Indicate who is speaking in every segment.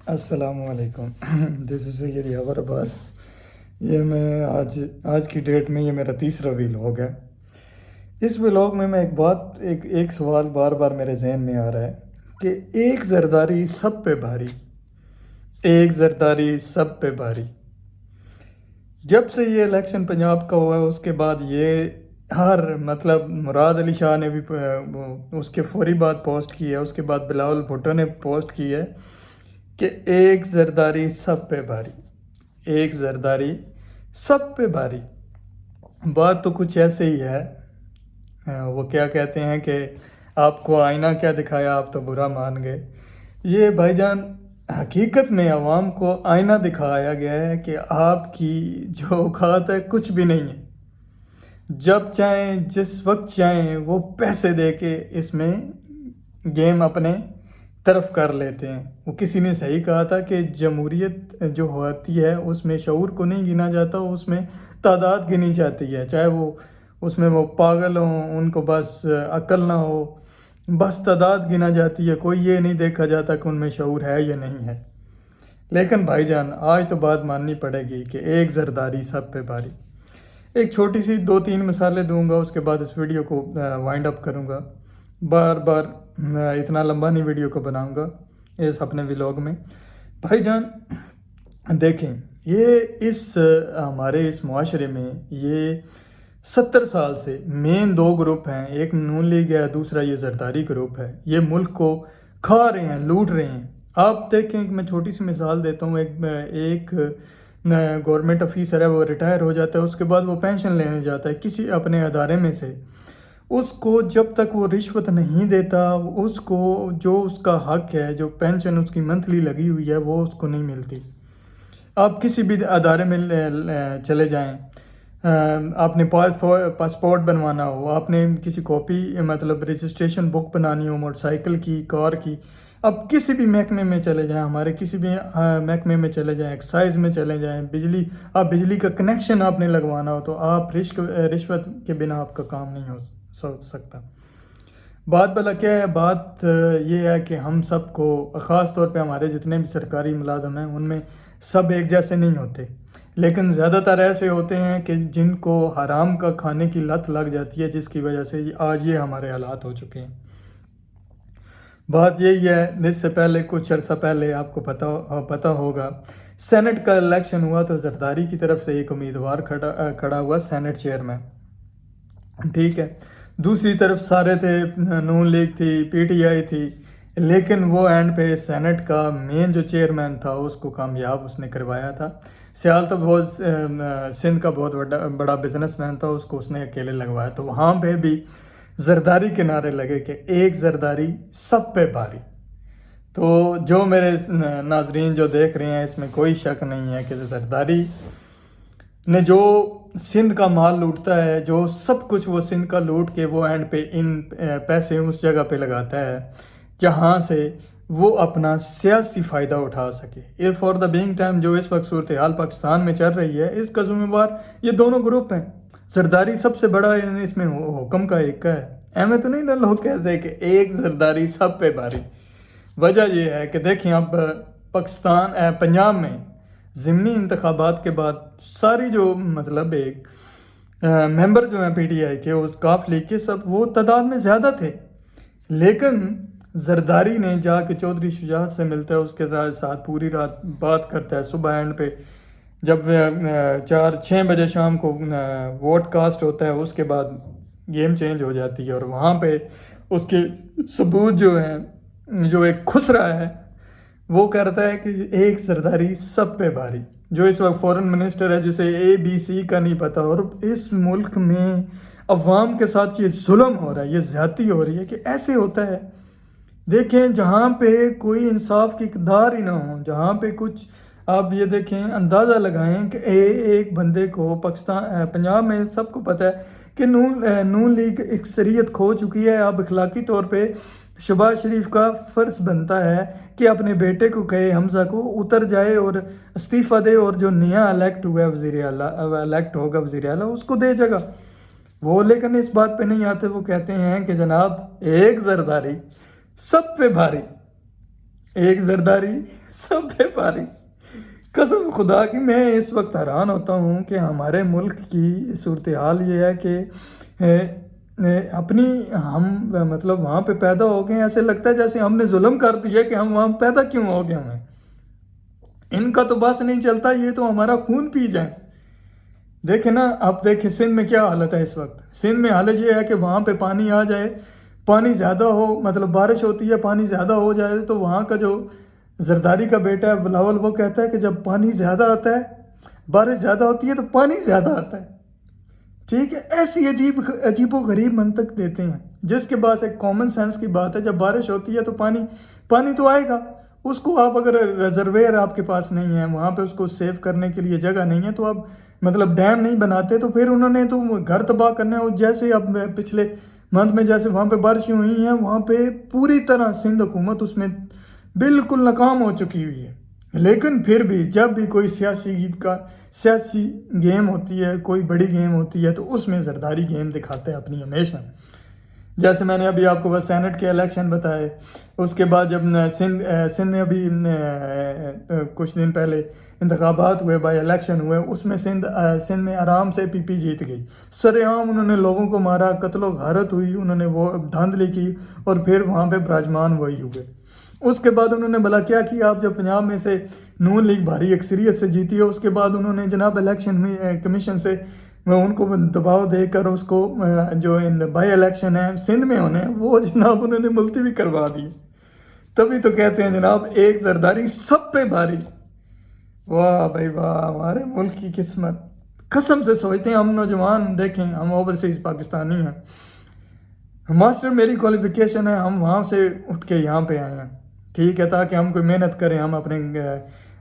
Speaker 1: السلام علیکم. دس از سید یاور عباس. یہ میں آج کی ڈیٹ میں یہ میرا تیسرا ویلاگ ہے. اس ویلاگ میں ایک سوال بار بار میرے ذہن میں آ رہا ہے کہ ایک زرداری سب پہ بھاری، ایک زرداری سب پہ بھاری. جب سے یہ الیکشن پنجاب کا ہوا ہے اس کے بعد یہ مراد علی شاہ نے بھی اس کے فوری بعد پوسٹ کی ہے، اس کے بعد بلاول بھٹو نے پوسٹ کی ہے کہ ایک زرداری سب پہ بھاری، ایک زرداری سب پہ بھاری. بات تو کچھ ایسے ہی ہے. وہ کیا کہتے ہیں کہ آپ کو آئینہ کیا دکھایا آپ تو برا مان گئے. یہ بھائی جان حقیقت میں عوام کو آئینہ دکھایا گیا ہے کہ آپ کی جو اوقات ہے کچھ بھی نہیں ہے. جب چاہیں جس وقت چاہیں وہ پیسے دے کے اس میں گیم اپنے طرف کر لیتے ہیں. وہ کسی نے صحیح کہا تھا کہ جمہوریت جو ہوتی ہے اس میں شعور کو نہیں گنا جاتا، اس میں تعداد گنی جاتی ہے. چاہے وہ اس میں وہ پاگل ہوں، ان کو بس عقل نہ ہو، بس تعداد گنا جاتی ہے. کوئی یہ نہیں دیکھا جاتا کہ ان میں شعور ہے یا نہیں ہے. لیکن بھائی جان آج تو بات ماننی پڑے گی کہ ایک زرداری سب پہ بھاری. ایک چھوٹی سی 2-3 مثالیں دوں گا، اس کے بعد اس ویڈیو کو وائنڈ اپ کروں گا. بار بار اتنا لمبا نہیں ویڈیو کو بناؤں گا اس اپنے ویلاگ میں. بھائی جان دیکھیں، یہ ہمارے اس معاشرے میں یہ 70 سال سے مین 2 گروپ ہیں. ایک نون لیگ ہے، دوسرا یہ زرداری گروپ ہے. یہ ملک کو کھا رہے ہیں، لوٹ رہے ہیں. آپ دیکھیں کہ میں چھوٹی سی مثال دیتا ہوں. ایک گورنمنٹ آفیسر ہے، وہ ریٹائر ہو جاتا ہے، اس کے بعد وہ پینشن لینے جاتا ہے کسی اپنے ادارے میں سے. اس کو جب تک وہ رشوت نہیں دیتا، اس کو جو اس کا حق ہے، جو پینشن اس کی منتھلی لگی ہوئی ہے وہ اس کو نہیں ملتی. آپ کسی بھی ادارے میں چلے جائیں، آپ نے پاسپورٹ بنوانا ہو، آپ نے کسی کاپی رجسٹریشن بک بنانی ہو موٹر سائیکل کی، کار کی، آپ کسی بھی محکمے میں چلے جائیں، ہمارے کسی بھی محکمے میں چلے جائیں، ایکسائز میں چلے جائیں، بجلی کا کنیکشن آپ نے لگوانا ہو تو آپ رشوت کے بنا آپ کا کام نہیں ہو سکتا. بات بلا کیا ہے؟ بات یہ ہے کہ ہم سب کو، خاص طور پہ ہمارے جتنے بھی سرکاری ملازم ہیں ان میں سب ایک جیسے نہیں ہوتے، لیکن زیادہ تر ایسے ہوتے ہیں کہ جن کو حرام کا کھانے کی لت لگ جاتی ہے، جس کی وجہ سے آج یہ ہمارے حالات ہو چکے ہیں. بات یہی ہے، اس سے پہلے کچھ عرصہ پہلے آپ کو پتہ ہوگا سینٹ کا الیکشن ہوا تو زرداری کی طرف سے ایک امیدوار کھڑا ہوا سینٹ چیئرمین، ٹھیک ہے. دوسری طرف سارے تھے، نون لیگ تھی، پی ٹی آئی تھی، لیکن وہ اینڈ پہ سینٹ کا مین جو چیئرمین تھا اس کو کامیاب اس نے کروایا تھا. سیال تو بہت سندھ کا بہت بڑا بزنس مین تھا، اس نے اکیلے لگوایا. تو وہاں پہ بھی زرداری کے نعرے لگے کہ ایک زرداری سب پہ بھاری. تو جو میرے ناظرین جو دیکھ رہے ہیں، اس میں کوئی شک نہیں ہے کہ زرداری نے جو سندھ کا مال لوٹتا ہے، جو سب کچھ وہ سندھ کا لوٹ کے وہ اینڈ پہ ان پیسے اس جگہ پہ لگاتا ہے جہاں سے وہ اپنا سیاسی فائدہ اٹھا سکے. فار دا بینگ ٹائم جو اس وقت صورتحال پاکستان میں چل رہی ہے، اس کا ذمہ دار یہ دونوں گروپ ہیں. زرداری سب سے بڑا اس میں حکم کا ایک کا ہے. احمد تو نہیں نا لوگ کہتے ہیں کہ ایک زرداری سب پہ بھاری. وجہ یہ ہے کہ دیکھیں اب پنجاب میں ضمنی انتخابات کے بعد ساری جو ایک ممبر جو ہیں پی ٹی آئی کے، اس کاف لیگ کے، سب وہ تعداد میں زیادہ تھے، لیکن زرداری نے جا کے چودھری شجاعت سے ملتا ہے، اس کے ساتھ پوری رات بات کرتا ہے. صبح اینڈ پہ جب 4-6 بجے شام کو ووٹ کاسٹ ہوتا ہے، اس کے بعد گیم چینج ہو جاتی ہے. اور وہاں پہ اس کے ثبوت جو ہیں، جو ایک خسرا ہے وہ کرتا ہے کہ ایک زرداری سب پہ بھاری. جو اس وقت فورن منسٹر ہے، جسے ABC کا نہیں پتا. اور اس ملک میں عوام کے ساتھ یہ ظلم ہو رہا ہے، یہ زیادتی ہو رہی ہے کہ ایسے ہوتا ہے. دیکھیں جہاں پہ کوئی انصاف کی اقدار ہی نہ ہو، جہاں پہ کچھ، آپ یہ دیکھیں، اندازہ لگائیں کہ ایک بندے کو پنجاب میں سب کو پتہ ہے کہ نون لیگ اکثریت کھو چکی ہے. اب اخلاقی طور پہ شہباز شریف کا فرض بنتا ہے کہ اپنے بیٹے کو کہے، حمزہ کو، اتر جائے اور استعفیٰ دے، اور جو نیا الیکٹ ہوگا وزیر اعلیٰ اس کو دے جگہ. وہ لیکن اس بات پہ نہیں آتے. وہ کہتے ہیں کہ جناب ایک زرداری سب پہ بھاری. ایک زرداری سب پہ بھاری. قسم خدا کی میں اس وقت حیران ہوتا ہوں کہ ہمارے ملک کی صورتحال یہ ہے کہ اپنی ہم مطلب وہاں پہ پیدا ہو گئے، ایسے لگتا ہے جیسے ہم نے ظلم کر دیا کہ ہم وہاں پیدا کیوں ہو گئے ہمیں. ان کا تو بس نہیں چلتا، یہ تو ہمارا خون پی جائیں. دیکھیں نا، اب دیکھیں سندھ میں کیا حالت ہے اس وقت. سندھ میں حالت یہ ہے کہ وہاں پہ پانی آ جائے، پانی زیادہ ہو، مطلب بارش ہوتی ہے پانی زیادہ ہو جائے، تو وہاں کا جو زرداری کا بیٹا ہے بلاول، وہ کہتا ہے کہ جب پانی زیادہ آتا ہے، بارش زیادہ ہوتی ہے تو پانی زیادہ آتا ہے. ٹھیک ہے، ایسی عجیب و غریب منطق دیتے ہیں، جس کے بعد ایک کامن سینس کی بات ہے. جب بارش ہوتی ہے تو پانی تو آئے گا. اس کو آپ اگر ریزرویئر آپ کے پاس نہیں ہے، وہاں پہ اس کو سیو کرنے کے لیے جگہ نہیں ہے، تو آپ مطلب ڈیم نہیں بناتے. تو پھر انہوں نے تو گھر تباہ کرنے، اور جیسے اب پچھلے منتھ میں جیسے وہاں پہ بارشیں ہوئی ہیں، وہاں پہ پوری طرح سندھ حکومت اس میں بالکل ناکام ہو چکی ہوئی ہے. لیکن پھر بھی جب بھی کوئی سیاسی گیم ہوتی ہے، کوئی بڑی گیم ہوتی ہے، تو اس میں زرداری گیم دکھاتے ہیں اپنی ہمیشہ. جیسے میں نے ابھی آپ کو بس سینٹ کے الیکشن بتائے، اس کے بعد جب سندھ میں ابھی کچھ دن پہلے انتخابات ہوئے، بائی الیکشن ہوئے، اس میں سندھ میں آرام سے پی پی جیت گئی. سر عام انہوں نے لوگوں کو مارا، قتل و غارت ہوئی، انہوں نے وہ دھاندلی کی، اور پھر وہاں پہ براجمان وہی ہوئے. اس کے بعد انہوں نے بھلا کیا کیا، آپ جب پنجاب میں سے نون لیگ بھاری اکثریت سے جیتی ہے، اس کے بعد انہوں نے جناب الیکشن کمیشن سے ان کو دباؤ دے کر اس کو جو بائی الیکشن ہے سندھ میں ہونے، وہ جناب انہوں نے ملتوی کروا دی. تبھی تو کہتے ہیں جناب ایک زرداری سب پہ بھاری. واہ بھائی واہ، ہمارے ملک کی قسمت. قسم سے سوچتے ہیں ہم نوجوان، دیکھیں ہم اوورسیز پاکستانی ہیں، ماسٹر میری کوالیفیکیشن ہے، ہم وہاں سے اٹھ کے یہاں پہ آئے ہیں. ٹھیک ہے، تاکہ ہم کوئی محنت کریں، ہم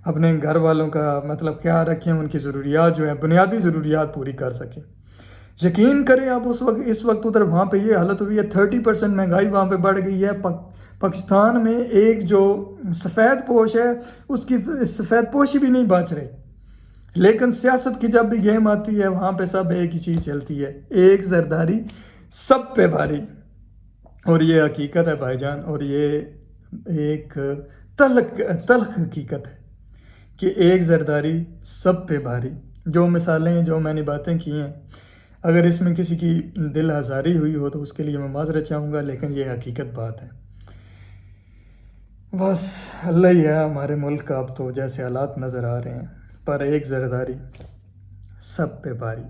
Speaker 1: اپنے گھر والوں کا مطلب خیال رکھیں، ان کی ضروریات جو ہے بنیادی ضروریات پوری کر سکیں. یقین کریں آپ، اس وقت ادھر وہاں پہ یہ حالت ہوئی ہے، 30% مہنگائی وہاں پہ بڑھ گئی ہے. پاکستان میں ایک جو سفید پوش ہے، اس کی سفید پوشی بھی نہیں بچ رہی. لیکن سیاست کی جب بھی گیم آتی ہے، وہاں پہ سب ایک ہی چیز چلتی ہے، ایک زرداری سب پہ بھاری. اور یہ حقیقت ہے بھائی جان، اور یہ ایک تلخ حقیقت ہے کہ ایک زرداری سب پہ بھاری. جو مثالیں، جو میں نے باتیں کی ہیں، اگر اس میں کسی کی دل آزاری ہوئی ہو تو اس کے لیے میں معذرت چاہوں گا، لیکن یہ حقیقت بات ہے. بس اللہ ہی ہے ہمارے ملک کا اب تو جیسے حالات نظر آ رہے ہیں، پر ایک زرداری سب پہ بھاری.